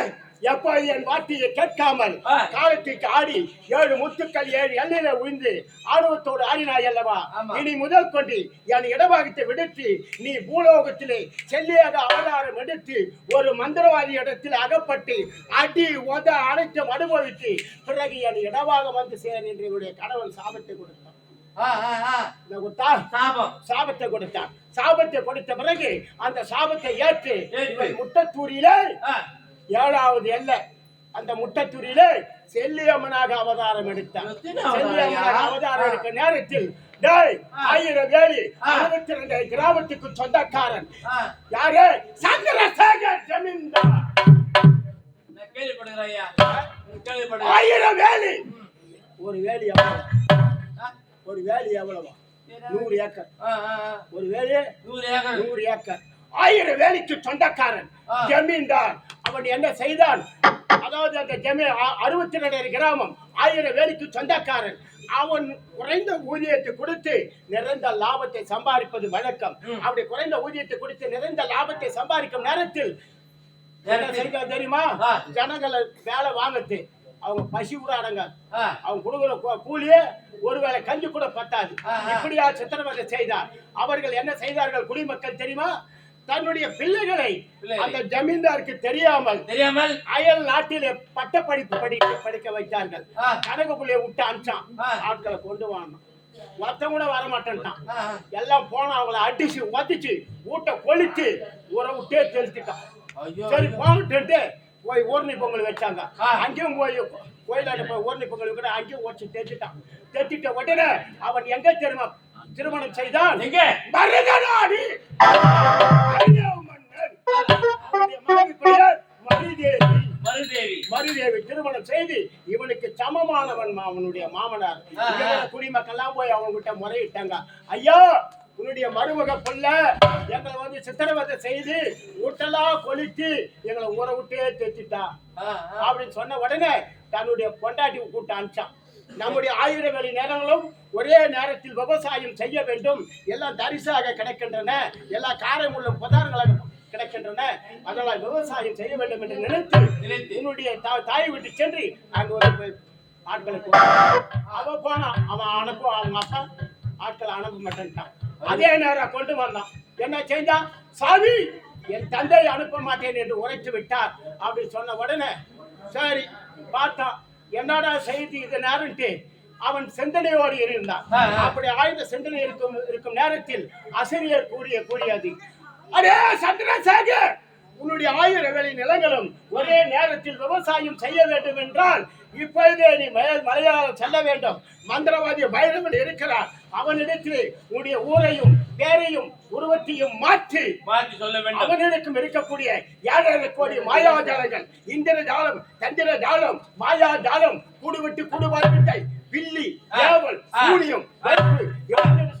எப்ப என் வார்த்தையை கேட்காமல் காலத்துக்கு ஆடி 7 முத்துக்கள் 7 எல்லையில விழுந்து ஆர்வத்தோடு ஆடினாய் அல்லவா? இனி முதல் கொண்டு என் இடபாகத்தை விடுத்து நீ பூலோகத்திலே செல்லியாக அவதாரம் எடுத்து ஒரு மந்திரவாதி இடத்தில் அகப்பட்டு அடி உத அனைத்தும் அனுபவித்து பிறகு என் இடபாகம் வந்து சேர் என்று இவருடைய கணவன் சாபத்தை கொடுத்தான். சாபத்தை கொடுத்தான். சாபத்தை கொடுத்த பிறகு அந்த சாபத்தை ஏற்று முட்டத்தூரிலே 7வது எல்லை அந்த முட்டத்தூரிலே செல்லியம்மனாக அவதாரம் எடுத்தார். செல்லியம்மனாக அவதாரம் எடுக்க நேரத்தில் 1000 வேலி 62 கிராமத்துக்கு சொந்தக்காரன் யாரு? சந்திரசேகர் ஜமீன்தார். 1000 வேலி ஒரு வேலி எவ்வளவு? ஒரு வேலி எவ்வளவா? 100 ஏக்கர். ஒரு வேலி 100 ஏக்கர். 1000 வேலிக்கு சொந்தக்காரன் ஜமீன்தார். அவன் என்ன செய்தான்? அதாவது அந்த 62 கிராமம் 1000 வேலிக்கு சொந்தக்காரன். அவன் குறைந்த ஊதியத்தை கொடுத்து நிறைந்த லாபத்தை சம்பாதிப்பது வழக்கம். அப்படி குறைந்த ஊதியத்தை கொடுத்து நிறைந்த லாபத்தை சம்பாதிக்கும் நேரத்தில் என்ன செய்ய தெரியுமா? ஜனங்களை வேலை வாங்கத்து அவங்க பசி விடாடங்க. அவங்க கொடுக்குற கூலியே ஒருவேளை கஞ்சி கூட பத்தாது. இப்படியா சித்திரவதை செய்தார். அவர்கள் என்ன செய்தார்கள் குடிமக்கள் தெரியுமா? தன்னுடைய பிள்ளைகளை அந்த ஜமீன்தாருக்கு தெரியாமல் அயல் நாட்டிலே பட்ட படிப்பு படிக்க வைத்தார்கள். கணக்கு பிள்ளைய விட்டு அனுப்பிச்சான். ஆட்களை கொண்டு வரணும். மொத்தம் கூட வர மாட்டேன்ட்டான். எல்லாம் போன அவங்களை அடிச்சு உதச்சு வீட்டை கொளிச்சு ஊரை விட்டே தெளிச்சுட்டான். சரி போகட்டு போய் ஊர்ணி பொங்கல் வச்சாங்க. அங்கேயும் போய் கோயிலாண்ட போய் ஊர்ணி பொங்கல் கூட அங்கேயும் வச்சு தெச்சிட்டான். தெச்சிட்ட உடனே அவன் எங்க தெரியுமா திருமணம் செய்தான்? மருதநாடி மருதேவி திருமணம் செய்து இவனுக்கு சமமானவன் அவனுடைய மாமனார். குடிமக்கள் எல்லாம் போய் அவன்கிட்ட முறையிட்டாங்க. ஐயா, உன்னுடைய மருமக புள்ள எங்களை வந்து சித்திரவதை செய்து வீட்டெல்லாம் கொளித்து எங்களை ஊரை விட்டே தெச்சிட்டா அப்படின்னு சொன்ன உடனே தன்னுடைய பொண்டாட்டி கூட்ட அனுப்பிச்சான். நம்முடைய 1000 வேலி நேரங்களும் ஒரே நேரத்தில் விவசாயம் செய்ய வேண்டும். எல்லாம் தரிசாக கிடைக்கின்றன. எல்லா காரமுள்ள பதார்த்தங்களாக கிடைக்கின்றன. அதனால் விவசாயம் செய்ய வேண்டும் என்று நினைத்து உன்னுடைய தாய் விட்டு சென்று அங்கு ஒரு ஆட்களுக்கு அவன் போனான். அவன் அனுப்பும் அவங்க அப்பா ஆட்களை அனுப்ப மாட்டேன்ட்டான். அதே நேரம் கொண்டு வந்தான். என்ன செஞ்சான்? சாமி, என் தந்தை அனுப்ப மாட்டேன் என்று உரைத்து விட்டார் அப்படின்னு சொன்ன உடனே சரி பார்த்தான். என்னடா செய்தி இது நேரம்ட்டு அவன் சிந்தனையோடு இருந்தான். அப்படி ஆய்ந்த சிந்தனை இருக்கும் நேரத்தில் ஆசிரியர் கூறியது, அடே சந்திரசேகர், உன்னுடைய 1000 வேலி நிலங்களும் ஒரே நேரத்தில் விவசாயம் செய்ய வேண்டும் என்றால் இப்பொழுதே நீ மலையாளம் செல்ல வேண்டும். மந்திரவாதி பைரவன் இருக்கிறார். அவனிடத்தில் உன்னுடைய ஊரையும் பேரையும் உருவத்தையும் மாற்றி சொல்ல வேண்டும். அவனிடக்கும் இருக்கக்கூடிய 7 கோடி மாயாஜாலங்கள், இந்திர ஜாலம், சந்திர ஜாலம், மாயா ஜாலம், கூடுவிட்டு கூடுவார்த்தை, வில்லி, ஏவல், சூனியம்,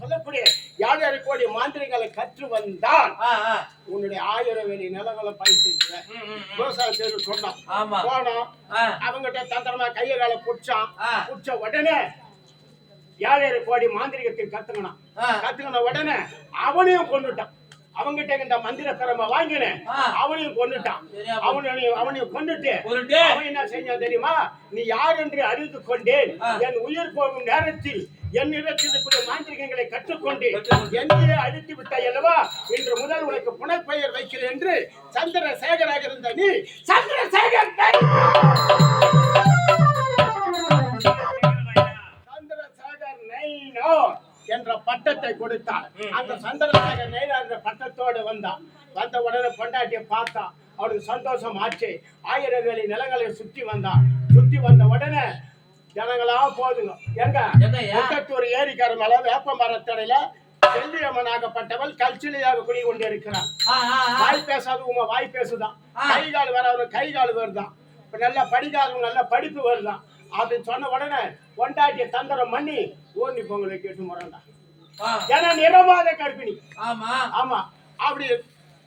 சொல்லக்கூடிய 7 கோடி மாந்திரிகளை கற்று வந்தால் உன்னுடைய 1000 வேலி நிலங்களை பயிர் செய்ய விவசாயம் சொன்னான். போனோம். அவங்கிட்ட தந்திரமா கைய கால புடிச்ச உடனே 7 கோடி மாந்திரிகத்தில் கத்துக்கணும் உடனே அவனையும் கொண்டுட்டான். அவங்கிட்ட இந்த மந்திர திறமை வாங்கினேன். அவனையும் கொண்டுட்டான். அவனையும் கொண்டுட்டு அவன் என்ன செஞ்சான் தெரியுமா? நீ யார் என்று அறிந்து கொண்டேன். என் உயிர் போகும் நேரத்தில் என்னிடத்தில் இருக்கிற மாந்திரிகங்களை கற்றுக்கொண்டு என்னையே அழித்து விட்டாய் அல்லவா? இன்று முதல் உனக்கு புனைப்பெயர் வைக்கிறேன் என்று சந்திரசேகராக இருந்த நீ சந்திரசேகர் என்ற பட்டத்தை கொடுத்தார். அந்த சந்திரசேகர் நெய்னார் என்ற பட்டத்தோடு வந்தான். வந்த உடனே பொண்டாட்டியை பார்த்தான். அவனுக்கு சந்தோஷம் ஆச்சு. 1000 வேலி நிலங்களை சுற்றி வந்தான். சுற்றி வந்த உடனே ஜனங்களா போதுங்க. எங்க முட்டத்தூர் ஏரிக்கார மேல வேப்ப மரத்தடையில செல்லியம்மனாகப்பட்டவள் கல்ச்சிலையாக குடி கொண்டு இருக்கிறார். வாய் பேசாது உங்க வாய் பேசுதான். கை கால் வர கை கால் வருதான். நல்ல படிக்காதவங்க நல்ல படிப்பு வருதான் அப்படின்னு சொன்ன உடனே பொண்டாட்டிய தந்திரம் பண்ணி ஊர்ணி பொங்கலை கேட்டு முறந்தான். ஏன்னா நிறமாத கர்ப்பிணி. ஆமா அப்படி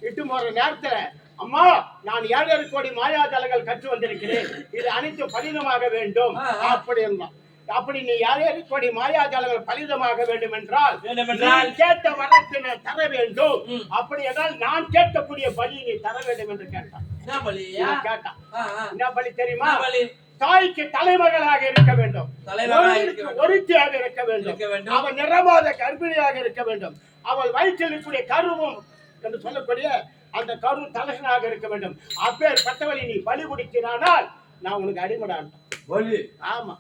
இட்டு போற நேரத்துல அம்மா, நான் 7 கோடி மாயாஜாலங்கள் கற்று வந்திருக்கிறேன். இது அனைத்து பலிதமாக வேண்டும் அப்படி இருந்தான். அப்படி நீ 7 கோடி மாயாஜாலங்கள் பலிதமாக வேண்டும் என்றால் கேட்ட வரத்தினை தர வேண்டும். அப்படி என்றால் நான் கேட்கக்கூடிய பலி நீ தர வேண்டும் என்று கேட்டான். கேட்டான். என்ன பலி தெரியுமா? தாய்க்கு தலைமகளாக இருக்க வேண்டும். ஒருத்தியாக இருக்க வேண்டும். அவள் நிறமாத கர்ப்பிணியாக இருக்க வேண்டும். அவள் வயிற்றில் இருக்கக்கூடிய கருவும் என்று சொல்லக்கூடிய அந்த கரு தலகனாக இருக்க வேண்டும். அப்பேற்பட்டவளை நீ பலி கொடுக்கிறானால் நான் உனக்கு அடிமடான். ஆமா,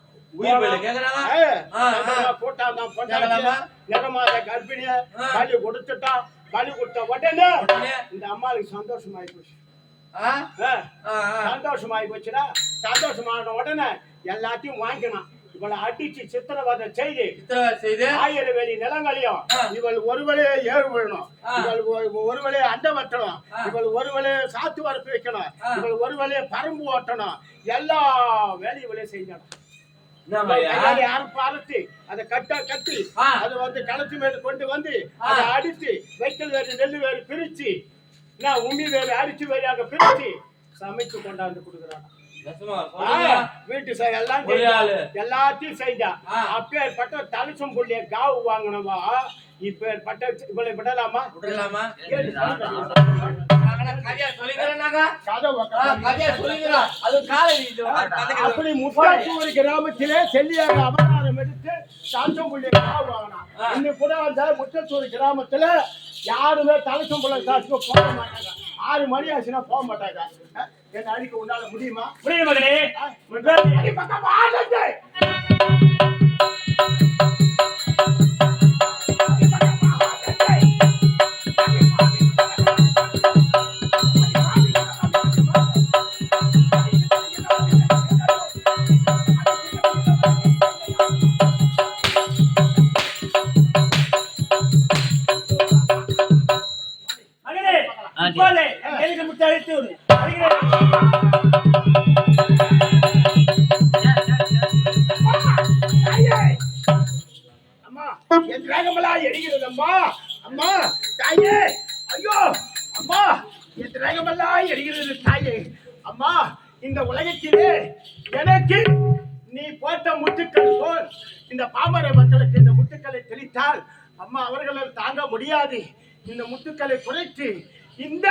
நிறமாத கர்ப்பிணிய பலி கொடுத்துட்டான். பலி கொடுத்த உடனே இந்த அம்மாவுக்கு சந்தோஷமாயி போச்சு. சந்தோஷமாயி போச்சுன்னா சந்தோஷமான உடனே எல்லாத்தையும் வாங்கினான். இவளை அடிச்சு சித்திரவதை செய்து 1000 வேலி நிலங்களையும் இவள் ஒருவளே ஏறு விடணும். இவள் ஒருவளே அண்டை வெட்டணும். இவள் ஒருவளே சாத்து வரப்பு வைக்கணும். இவள் ஒருவளே பரம்பு ஓட்டணும். எல்லா வேலையும் இவளே செய்யணும். கையால யாரும் பாரத்தி அதை கட்டி அதை வந்து களத்து மேல கொண்டு வந்து அதை அடித்து வைக்கல் வேறு நெல்லு வேறு பிரிச்சு நான் உமி வேறு அரிசி வேறாக பிரிச்சு சமைச்சு கொண்டாந்து கொடுக்குறாங்க. வீட்டு எல்லாம் எல்லாத்தையும் செஞ்சா அப்பேற்பட்ட தலசம் புள்ளிய காவு வாங்கினவா இப்பேற்பட்ட இவ்வளவு விடலாமா? அப்படி முட்டாச்சூர் கிராமத்திலே செல்லியாக அவதாரம் எடுத்து தலசம் புள்ளிய காவு வாங்கினான். இன்னைக்கு கூட அந்த முட்டச்சூர் கிராமத்துல யாருமே தலசம் புள்ள சாட்சி போக மாட்டாங்க. 6 மணி ஆச்சுன்னா போக மாட்டாங்க. என்ன அடிக்க உண்டால முடியுமா? புரியுது மகனே. பக்கம் ஆளுங்க அம்மா என் ரகமெல்லாம் எரிகிறது அம்மா. அம்மா தாயே, ஐயோ அம்மா என் ரகமெல்லாம் எரிகிறது தாயே. அம்மா இந்த உலகத்திலே எனக்கு நீ போட்ட முட்டுக்கள் போல் இந்த பாமர மக்களுக்கு இந்த முட்டுக்களை தெளித்தால் அம்மா அவர்களால் தாங்க முடியாது. இந்த முட்டுக்களை குறைத்து இந்த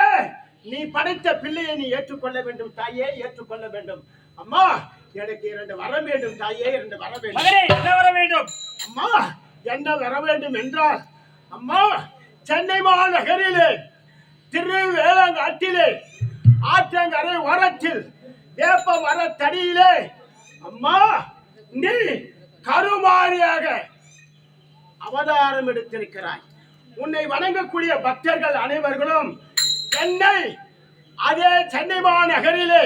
நீ படைத்த பிள்ளையை நீ ஏற்றுக்கொள்ள வேண்டும் தாயே, ஏற்றுக்கொள்ள வேண்டும். அம்மா எனக்கு 2 வரம் வேண்டும் தாயே, 2 வர வேண்டும். என்ன வர வேண்டும்? அம்மா என்ன வர வேண்டும் என்றால் அம்மா சென்னை மாநகரிலே திருவேலங்காட்டிலே ஆற்றங்கரை ஓரத்தில் வேப்ப மரத்தடியிலே அம்மா நீ கருமாரியாக அவதாரம் எடுத்திருக்கிறாய். உன்னை வணங்கக்கூடிய பக்தர்கள் அனைவர்களும் என்னை அதே சென்னை மாநகரிலே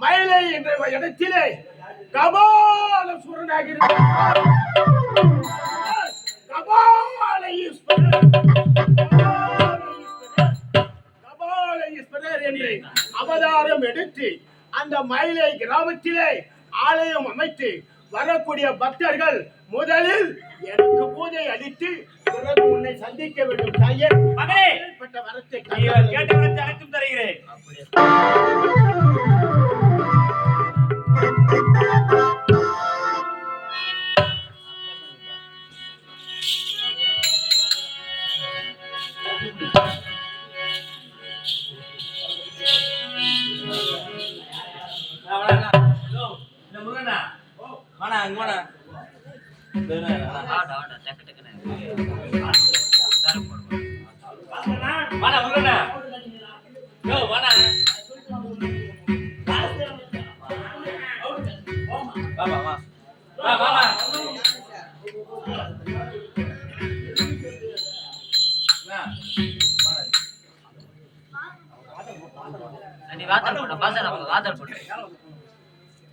மயிலை என்ற இடத்திலே கபாலசுரனாக இருக்கிறார். கபால ஈஸ்வரர் என்று அவதாரம் எடுத்து அந்த மயிலை கிராமத்திலே ஆலயம் அமைத்து வரக்கூடிய பக்தர்கள் முதலில் எனக்கு பூஜை அளித்து பிறகு உன்னை சந்திக்க வேண்டும் தாயே. மகனே வரத்தை கேட்ட வரத்தை அனைத்தும் தருகிறேன்.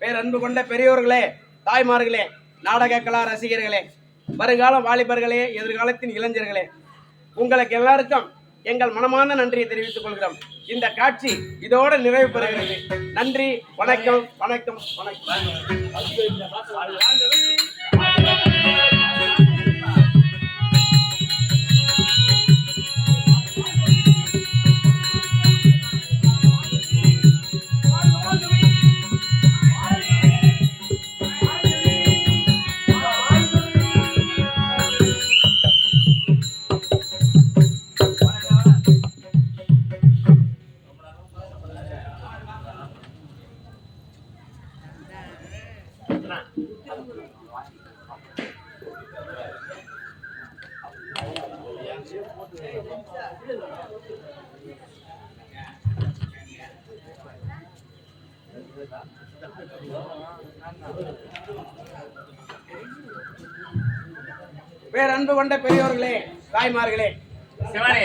பேரன்பு கொண்ட பெரியோர்களே, தாய்மார்களே, நாடக கலா ரசிகர்களே, வருங்கால வாலிபர்களே, எதிர்காலத்தின் இளைஞர்களே, உங்களுக்கு எல்லாருக்கும் எங்கள் மனமான நன்றியை தெரிவித்துக் கொள்கிறோம். இந்த காட்சி இதோடு நிறைவு பெறுகிறது. நன்றி, வணக்கம், வணக்கம், வணக்கம். பேரன்பு கொண்ட பெரியோர்களே, தாய்மார்களே, சிவானி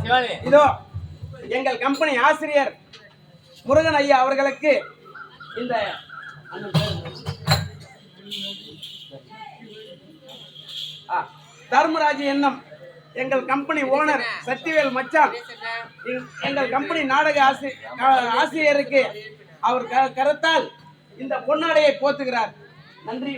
சிவானி, இதோ எங்கள் கம்பெனி ஆசிரியர் முருகன் ஐயா அவர்களுக்கு இந்த தர்மராஜ் எண்ணம் எங்கள் கம்பெனி ஓனர் சத்திவேல் மச்சான் எங்கள் கம்பெனி நாடக ஆசிரியருக்கு அவர் கருத்தால் இந்த பொன்னாடையை போத்துகிறார். நன்றி.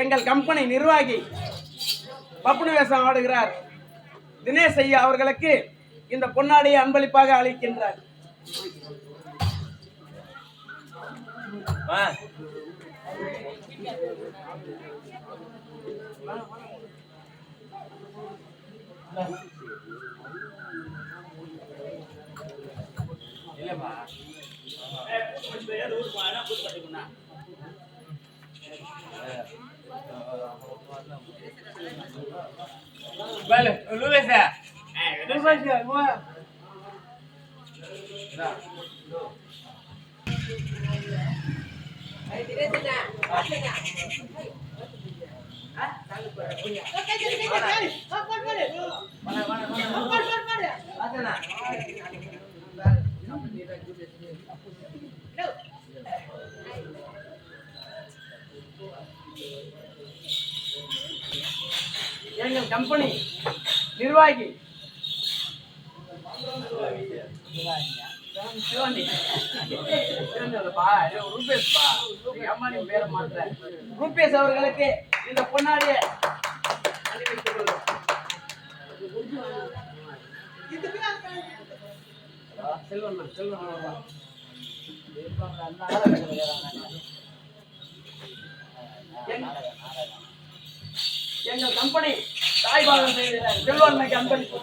எங்கள் கம்பெனி நிர்வாகி பப்புனு வேஷம் ஆடுகிறார் தினேஷ் ஐயா அவர்களுக்கு இந்த பொன்னாடியை அன்பளிப்பாக அளிக்கின்றார். Vale, lu bisa. எங்கள் கம்பெனி நிர்வாகி ரூபேஷ் அவர்களுக்கு இந்த பொன்னாடியை அணிவித்துக் கொள்வோம். செல்வன் எங்கள் கம்பெனி தாய்பாகம் செய்கிறார் செல்வன்மைக்கு அன்பளிப்பு.